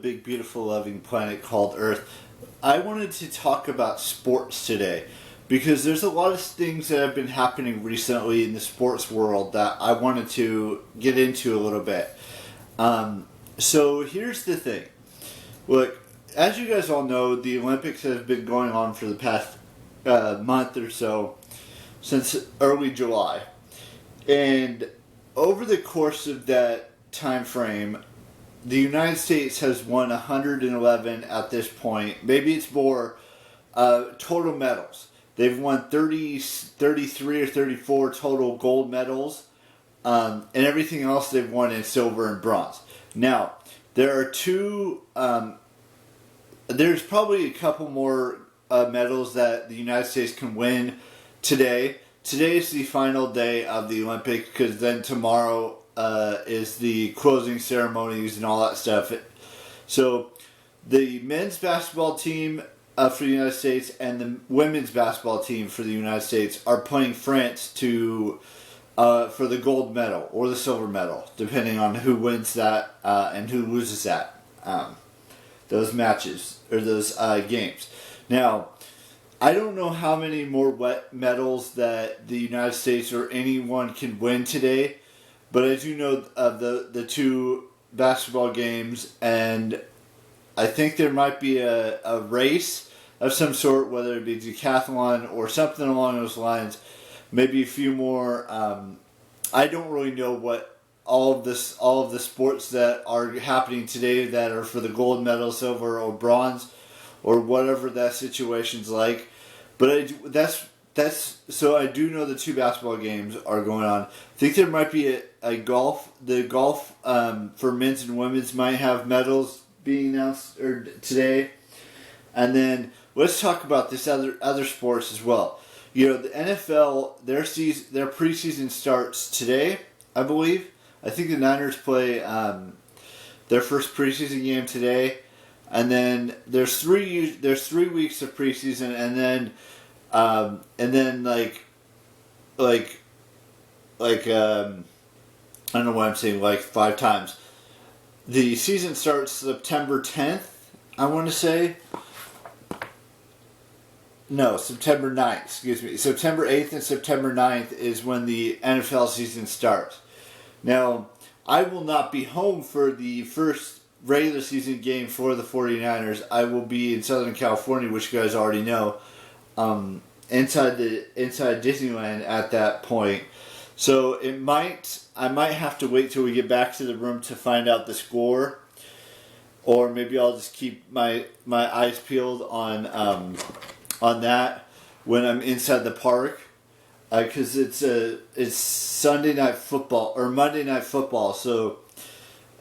big, beautiful, loving planet called Earth. I wanted to talk about sports today because there's a lot of things that have been happening recently in the sports world that I wanted to get into a little bit. So here's the thing. Look, as you guys all know, the Olympics have been going on for the past month or so, since early July. And over the course of that time frame, the United States has won 111 at this point. Maybe it's more total medals. They've won 33 or 34 total gold medals. And everything else they've won in silver and bronze. Now, there are there's probably a couple more medals that the United States can win today. Today is the final day of the Olympics because then tomorrow is the closing ceremonies and all that stuff. So the men's basketball team for the United States and the women's basketball team for the United States are playing France for the gold medal or the silver medal, depending on who wins that and who loses that. Those matches or those games. Now, I don't know how many more medals that the United States or anyone can win today, but I do know of the two basketball games, and I think there might be a race of some sort, whether it be decathlon or something along those lines. Maybe a few more. I don't really know what all of the sports that are happening today that are for the gold medal, silver, or bronze, or whatever that situation's like. But so I do know the two basketball games are going on. I think there might be a golf. The golf for men's and women's might have medals being announced today. And then let's talk about this other sports as well. You know, the NFL, their preseason starts today, I believe. I think the Niners play their first preseason game today, and then there's 3 weeks of preseason, and then I don't know what I'm saying, like 5 times. The season starts September 10th, I want to say. No, September 9th, excuse me. September 8th and September 9th is when the NFL season starts. Now, I will not be home for the first regular season game for the 49ers. I will be in Southern California, which you guys already know, inside Disneyland at that point. So I might have to wait till we get back to the room to find out the score, or maybe I'll just keep my eyes peeled on that when I'm inside the park, because it's Sunday night football or Monday night football. So,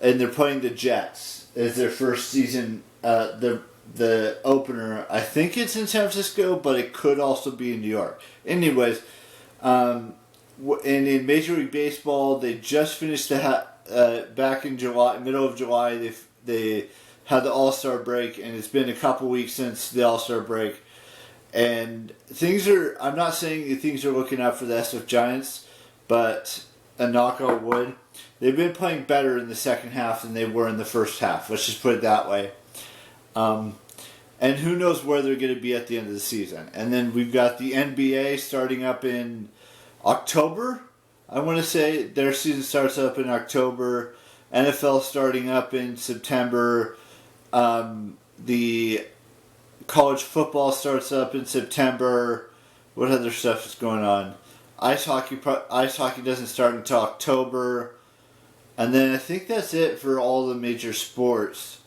and they're playing the Jets as their first season. The opener, I think it's in San Francisco, but it could also be in New York. Anyways, and in Major League Baseball, they just finished back in July, middle of July. They had the All-Star break, and it's been a couple weeks since the All-Star break. And I'm not saying things are looking up for the SF Giants, but a knock on wood, they've been playing better in the second half than they were in the first half. Let's just put it that way. And who knows where they're going to be at the end of the season. And then we've got the NBA starting up in October. I want to say their season starts up in October. NFL starting up in September. The college football starts up in September. What other stuff is going on? Ice hockey doesn't start until October. And then I think that's it for all the major sports.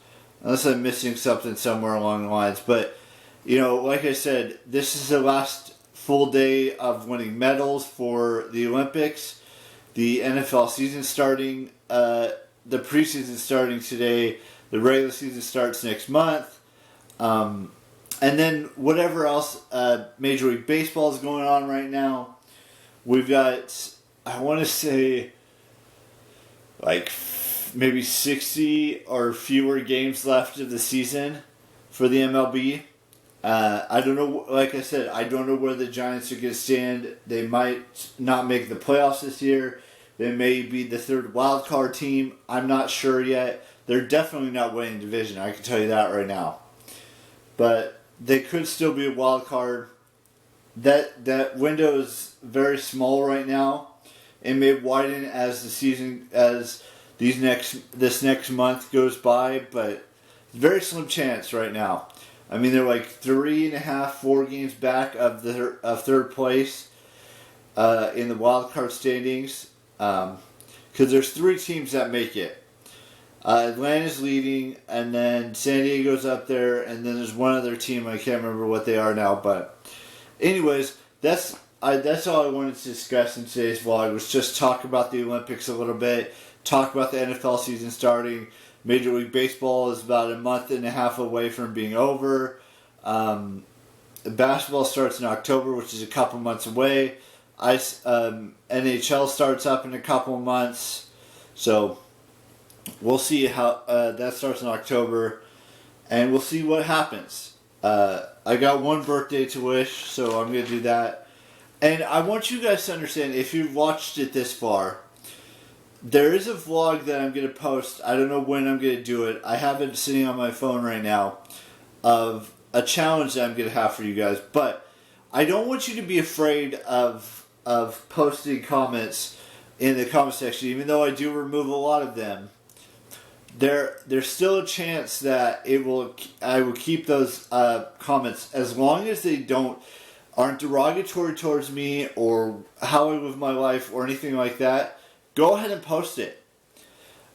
Unless I'm missing something somewhere along the lines. But, you know, like I said, this is the last full day of winning medals for the Olympics. The NFL season starting, the preseason starting today. The regular season starts next month. And then whatever else Major League Baseball is going on right now. We've got, I want to say, like maybe 60 or fewer games left of the season for the MLB. I don't know, like I said, I don't know where the Giants are going to stand. They might not make the playoffs this year. They may be the third wild card team. I'm not sure yet. they're definitely not winning the division. I can tell you that right now. But they could still be a wild card. That window is very small right now. It may widen as the season, as this next month goes by, but very slim chance right now. I mean, they're like 3.5, 4 games back of third place in the wild card standings. Because there's 3 teams that make it. Atlanta's leading, and then San Diego's up there, and then there's one other team. I can't remember what they are now, but anyways, that's all I wanted to discuss in today's vlog. Was just talk about the Olympics a little bit, talk about the NFL season starting. Major League Baseball is about a month and a half away from being over. Basketball starts in October, which is a couple months away. NHL starts up in a couple months, so we'll see how that starts in October, and we'll see what happens. I got one birthday to wish, so I'm going to do that. And I want you guys to understand, if you've watched it this far, there is a vlog that I'm going to post. I don't know when I'm going to do it. I have it sitting on my phone right now of a challenge that I'm going to have for you guys. But I don't want you to be afraid of posting comments in the comment section, even though I do remove a lot of them. There's still a chance that I will keep those comments as long as they aren't derogatory towards me or how I live my life or anything like that. Go ahead and post it.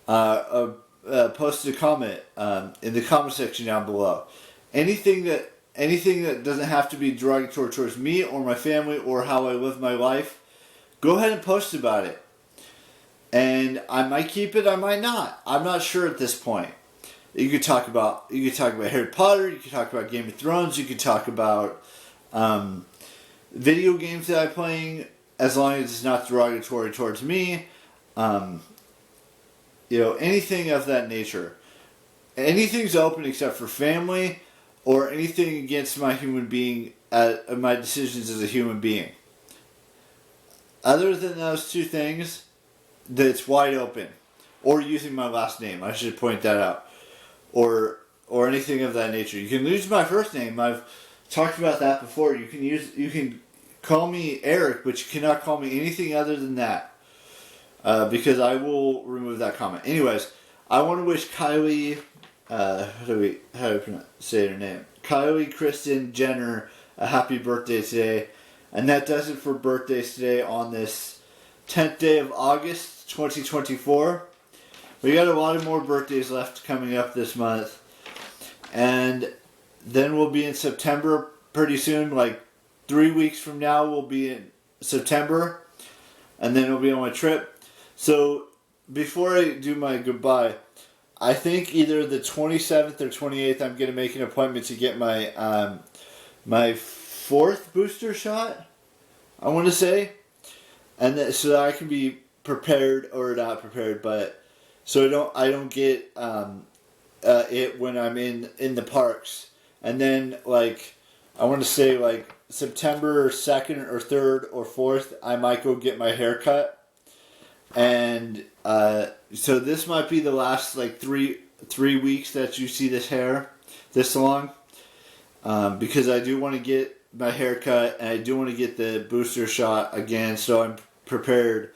Post a comment in the comment section down below. Anything that doesn't have to be derogatory towards me or my family or how I live my life, go ahead and post about it. And I might keep it, I might not. I'm not sure at this point. You could talk about Harry Potter, you could talk about Game of Thrones, you could talk about video games that I'm playing, as long as it's not derogatory towards me. Anything of that nature. Anything's open except for family or anything against my human being, my decisions as a human being. Other than those 2 things, that's wide open. Or using my last name, I should point that out. Or anything of that nature. You can use my first name. I've talked about that before. You can call me Eric, but you cannot call me anything other than that. Because I will remove that comment. Anyways, I want to wish Kylie, how do I say her name? Kylie Kristen Jenner a happy birthday today. And that does it for birthdays today on this 10th day of August 2024. We got a lot of more birthdays left coming up this month. And then we'll be in September pretty soon. Like 3 weeks from now we'll be in September. And then we'll be on my trip. So before I do my goodbye, I think either the 27th or 28th I'm going to make an appointment to get my my 4th booster shot, I want to say. And so that I can be prepared or not prepared, but so I don't get it when I'm in the parks. And then I want to say September 2nd or 3rd or 4th, I might go get my hair cut. And so this might be the last 3 weeks that you see this hair this long, because I do want to get my hair cut and I do want to get the booster shot again, so I'm prepared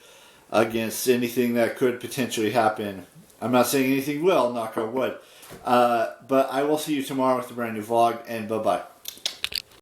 against anything that could potentially happen. I'm not saying anything will, knock on wood. But I will see you tomorrow with a brand new vlog, and bye-bye.